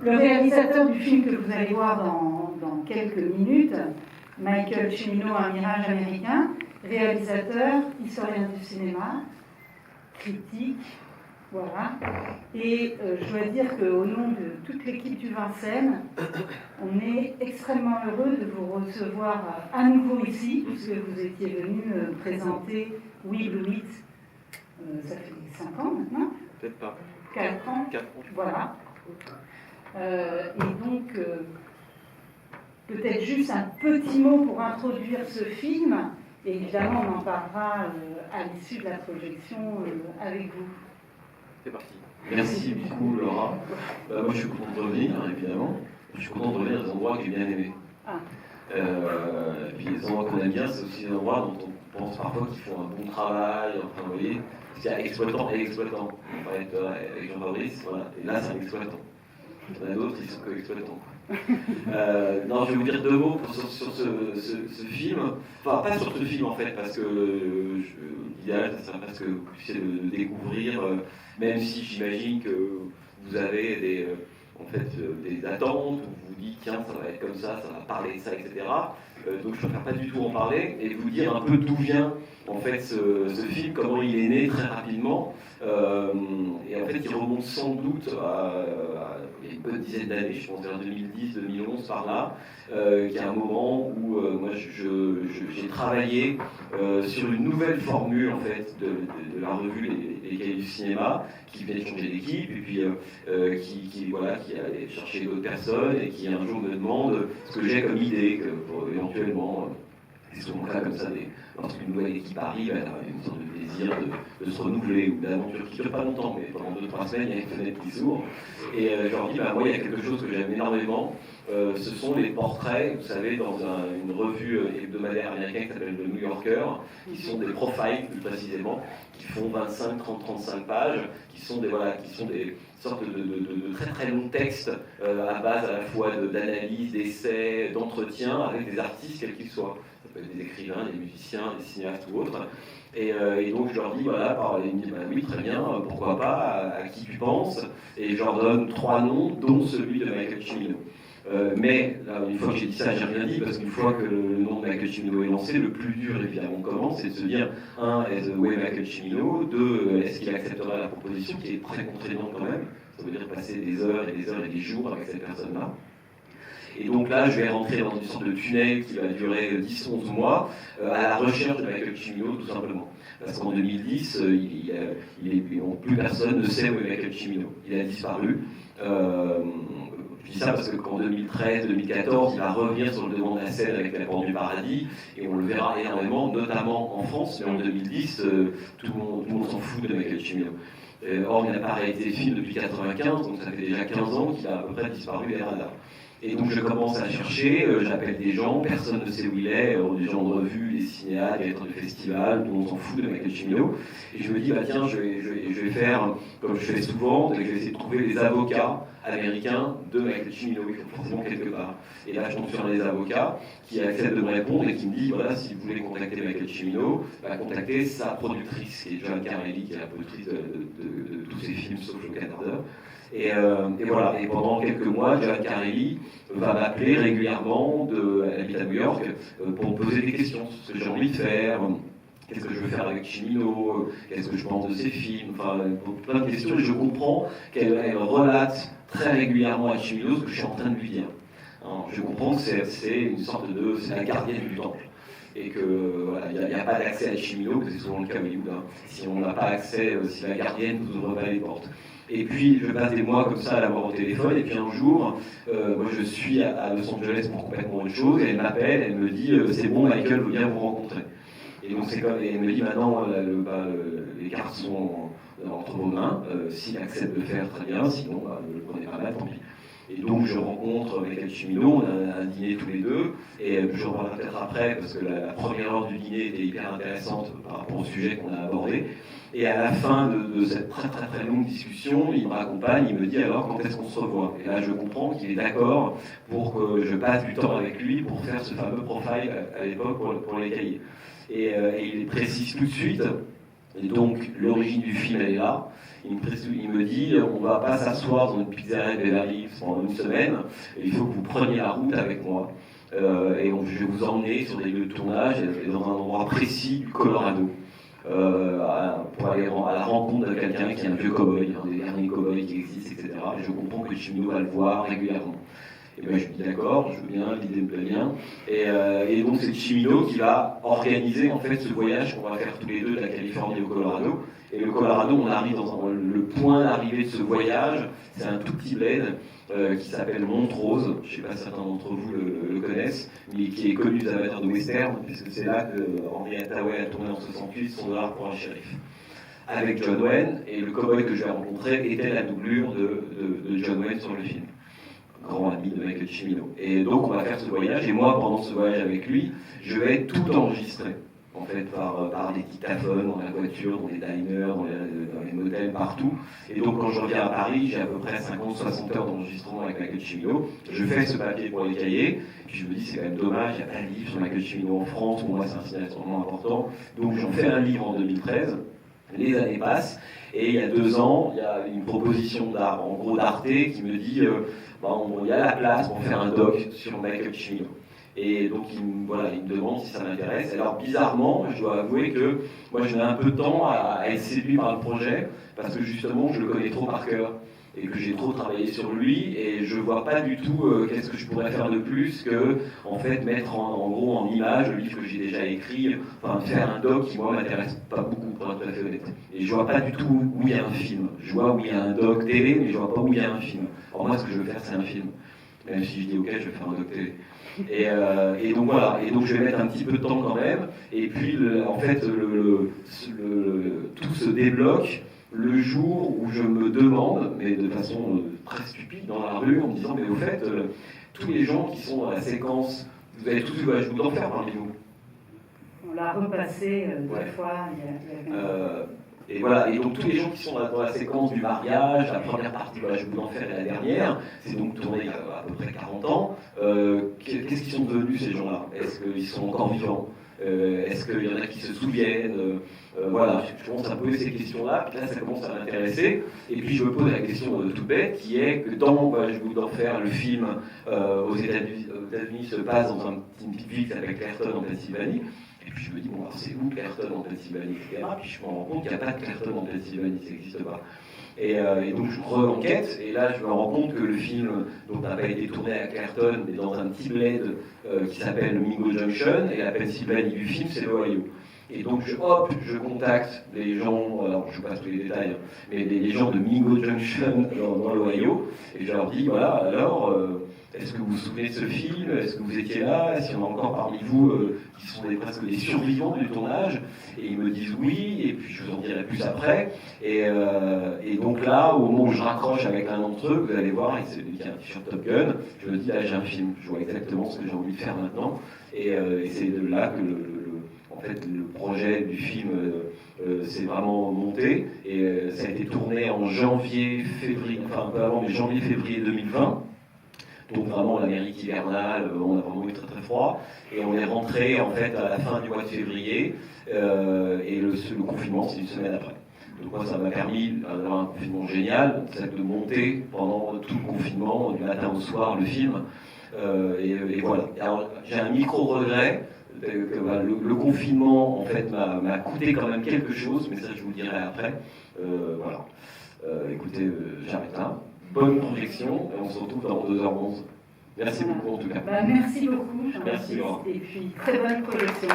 Le réalisateur du film que vous allez voir dans quelques minutes, Michael Cimino, Un mirage américain, réalisateur, historien du cinéma, critique, voilà. Et je dois dire qu'au nom de toute l'équipe du Vincennes, on est extrêmement heureux de vous recevoir à nouveau ici, puisque vous étiez venu présenter We Blue It, ça fait 5 ans maintenant. Peut-être pas. 4 ans. 4 ans. Voilà. Et donc, peut-être juste un petit mot pour introduire ce film. Et évidemment, on en parlera à l'issue de la projection avec vous. C'est parti. Merci beaucoup, Laura. Moi, je suis content de revenir, évidemment. Je suis content de revenir dans des endroits que j'ai bien aimés. Et puis les endroits qu'on aime bien, c'est aussi des endroits dont on pense parfois qu'ils font un bon travail. Enfin, vous voyez, il y a exploitant et exploitant. On parlait avec Jean-Fabrice, voilà. Et là, c'est un exploitant. Il y en a d'autres qui sont que exploitants. Non, je vais vous dire 2 mots sur ce film. Enfin, pas sur ce film en fait, parce que l'idéal, ça serait presque que vous puissiez le découvrir, même si j'imagine que vous avez des attentes, où vous vous dites tiens, ça va être comme ça va parler de ça, etc. Donc je ne préfère pas du tout en parler et vous dire un peu d'où vient en fait ce film, comment il est né très rapidement. Et en fait, il remonte sans doute il y a une bonne dizaine d'années, je pense vers 2010-2011 par là, qui est un moment où moi j'ai travaillé sur une nouvelle formule en fait de la revue Les Cahiers du cinéma, qui venait de changer d'équipe et puis qui allait chercher d'autres personnes et qui un jour me demande ce que j'ai comme idée pour éventuellement. C'est souvent le cas comme ça, lorsqu'une nouvelle équipe arrive, elle a une sorte de désir de se renouveler ou d'aventure qui ne dure pas longtemps, mais pendant 2-3 semaines, il y a une fenêtre qui s'ouvre. Et je leur dis, moi, il y a quelque chose que j'aime énormément, ce sont les portraits, vous savez, dans une revue hebdomadaire américaine qui s'appelle The New Yorker, qui sont des profiles, plus précisément, qui font 25, 30, 35 pages, qui sont des sortes de très très longs textes à base à la fois d'analyse, d'essais, d'entretien avec des artistes, quels qu'ils soient. Ça peut être des écrivains, des musiciens, des cinéastes ou autres. Et donc je leur dis, voilà, ils me disent, oui, très bien, pourquoi pas, à qui tu penses? Et je leur donne 3 noms, dont celui de Michael Cimino. Mais là, une fois que j'ai dit ça, j'ai rien dit, parce qu'une fois que le nom de Michael Cimino est lancé, le plus dur, évidemment, commence, c'est de se dire, 1, est-ce ouais Michael Cimino? 2, est-ce qu'il acceptera la proposition, qui est très contraignante quand même? Ça veut dire passer des heures et des heures et des jours avec cette personne-là. Et donc là, je vais rentrer dans une sorte de tunnel qui va durer 10-11 mois à la recherche de Michael Cimino, tout simplement. Parce qu'en 2010, plus personne ne sait où est Michael Cimino. Il a disparu. Je dis ça parce qu'en 2013-2014, il va revenir sur le devant de la scène avec La Porte du Paradis, et on le verra énormément, notamment en France, mais en 2010, tout le monde s'en fout de Michael Cimino. Or, il n'a pas réalisé le film depuis 1995, donc ça fait déjà 15 ans qu'il a à peu près disparu des radars. Et donc je commence à chercher, j'appelle des gens, personne ne sait où il est, des gens de revue, des cinéastes, des directeurs de festival, tout le monde s'en fout de Michael Cimino. Et je me dis, tiens, je vais faire, comme je fais souvent, je vais essayer de trouver les avocats américains de Michael Cimino, il faut forcément quelque part. Et là, je tombe sur un des avocats qui accepte de me répondre et qui me dit, voilà, si vous voulez contacter Michael Cimino, contactez sa productrice, qui est Joan Carelli, qui est la productrice de tous ses films, sauf Le Canardeur. Et voilà, et pendant quelques mois, Joan Carelli va m'appeler régulièrement, elle habite à New York, pour me poser des questions sur ce que j'ai envie de faire, qu'est-ce que je veux faire avec Cimino, qu'est-ce que je pense de ses films, enfin plein de questions, et je comprends qu'elle relate très régulièrement à Cimino ce que je suis en train de lui dire. Alors, je comprends que c'est une sorte c'est la gardienne du temple. Et que voilà, il n'y a pas d'accès à Cimino, que c'est souvent le cas au Hollywood. Si on n'a pas accès, si la gardienne ne vous ouvre pas les portes. Et puis je passe des mois comme ça à l'avoir au téléphone, et puis un jour, moi je suis à Los Angeles pour complètement autre chose, et elle m'appelle, elle me dit c'est bon, Michael veut bien vous rencontrer. Et donc c'est comme, et elle me dit maintenant les cartes sont entre vos mains, s'il accepte de le faire très bien, sinon ne le prenez pas mal, tant pis. Et donc je rencontre Michael Cimino, on a un dîner tous les deux, et je reparlerai peut-être après, parce que la première heure du dîner était hyper intéressante par rapport au sujet qu'on a abordé. Et à la fin de cette très très très longue discussion, il me raccompagne, il me dit alors quand est-ce qu'on se revoit? Et là je comprends qu'il est d'accord pour que je passe du temps avec lui pour faire ce fameux profile à l'époque pour les cahiers. Et il précise tout de suite Et donc, l'origine du film, elle est là. Il me dit, on ne va pas s'asseoir dans une pizzeria de Beverly Hills pendant une semaine, et il faut que vous preniez la route avec moi. Et donc, je vais vous emmener sur des lieux de tournage, et dans un endroit précis du Colorado, pour aller à la rencontre de quelqu'un qui est un vieux cow-boy, un des derniers cow-boys qui existent, etc. Et je comprends que Cimino va le voir régulièrement. Et ben je lui dis d'accord, je veux bien, l'idée me plaît bien. Et donc c'est Cimino qui va organiser en fait ce voyage qu'on va faire tous les deux de la Californie au Colorado. Et le Colorado, on arrive le point d'arrivée de ce voyage, c'est un tout petit bled qui s'appelle Montrose. Je ne sais pas si certains d'entre vous le connaissent, mais qui est connu des amateurs de western, puisque c'est là que Henry Hathaway a tourné en 68 son dollar pour un shérif. Avec John Wayne, et le cowboy que je vais rencontrer était la doublure de John Wayne sur le film. Grand ami de Michael Cimino. Et donc on va faire ce voyage, et moi pendant ce voyage avec lui, je vais tout enregistrer, en fait, par des dictaphones, dans la voiture, dans les diners, dans les motels, partout. Et donc quand je reviens à Paris, j'ai à peu près 50-60 heures d'enregistrement avec Michael Cimino. Je fais ce papier pour les cahiers, et puis je me dis c'est quand même dommage, il n'y a pas de livre sur Michael Cimino en France, pour moi c'est un signal extrêmement important. Donc j'en fais un livre en 2013, les années passent, et il y a 2 ans, il y a une proposition en gros d'Arte qui me dit il y a la place pour faire un doc sur Michael Cimino. Et donc il me demande si ça m'intéresse. Alors bizarrement, je dois avouer que moi je mets un peu de temps à être séduit par le projet, parce que justement je le connais trop par cœur, et que j'ai trop travaillé sur lui, et je vois pas du tout qu'est-ce que je pourrais faire de plus que en fait mettre en gros en image le livre que j'ai déjà écrit, enfin faire un doc qui moi m'intéresse pas beaucoup, pour être tout à fait honnête. Et je vois pas du tout où il y a un film. Je vois où il y a un doc télé, mais je vois pas où il y a un film. Alors moi ce que je veux faire c'est un film. Même si je dis ok, je vais faire un doc télé. Et donc voilà, et donc je vais mettre un petit peu de temps quand même, et puis en fait tout se débloque le jour où je me demande, mais de façon très stupide dans la rue, en me disant mais au fait, tous les gens qui sont dans la séquence, vous avez tous vu Voyage Bout d'Enfer parmi vous. On l'a repassé 2 fois il y a et voilà, et donc tous les gens qui sont dans la séquence du mariage, la première partie de Voyage Bout d'Enfer et la dernière, c'est donc tourné il y a à peu près 40 ans. Qu'est-ce qu'ils sont devenus ces gens-là? Est-ce qu'ils sont encore vivants? Est-ce qu'il y en a qui se souviennent? Voilà, je commence à poser ces questions-là, puis là ça commence à m'intéresser, et puis je me pose la question toute bête, qui est que dans Voyage Bout d'Enfer, le film aux États-Unis se passe dans une petite ville qui s'appelle Clairton en Pennsylvanie. Et puis je me dis, bon, alors c'est où Clairton en Pennsylvanie, etc. Puis je me rends compte qu'il n'y a pas de Clairton en Pennsylvanie, ça n'existe pas. Et donc je re-enquête, et là je me rends compte que le film n'a pas été tourné à Clairton, mais dans un petit bled qui s'appelle Mingo Junction, et la Pennsylvanie du film, c'est l'Ohio. Et donc je contacte les gens, alors je passe tous les détails, mais les gens de Mingo Junction dans l'Ohio, et je leur dis, voilà, alors... est-ce que vous vous souvenez de ce film? Est-ce que vous étiez là? Est-ce qu'il y en a encore parmi vous qui sont presque des survivants du tournage? Et ils me disent oui, et puis je vous en dirai plus après. Et donc là, au moment où je raccroche avec un d'entre eux, vous allez voir, c'est celui qui a un t-shirt Top Gun, je me dis, là j'ai un film, je vois exactement ce que j'ai envie de faire maintenant. Et c'est de là que en fait, le projet du film s'est vraiment monté. Et ça a été tourné en janvier-février, enfin un peu avant, mais janvier-février 2020. Donc vraiment l'Amérique hivernale, on a vraiment eu très très froid, et on est rentré en fait à la fin du mois de février, et le confinement c'est une semaine après. Donc moi ça m'a permis d'avoir un confinement génial, c'est de monter pendant tout le confinement, du matin au soir, le film, et voilà. Alors j'ai un micro-regret, le confinement en fait m'a coûté quand même quelque chose, mais ça je vous le dirai après. Voilà. Écoutez, j'arrête là. Bonne projection, et on se retrouve dans 2h11. Merci beaucoup en tout cas. Merci beaucoup, Merci Laura. Et puis très bonne projection.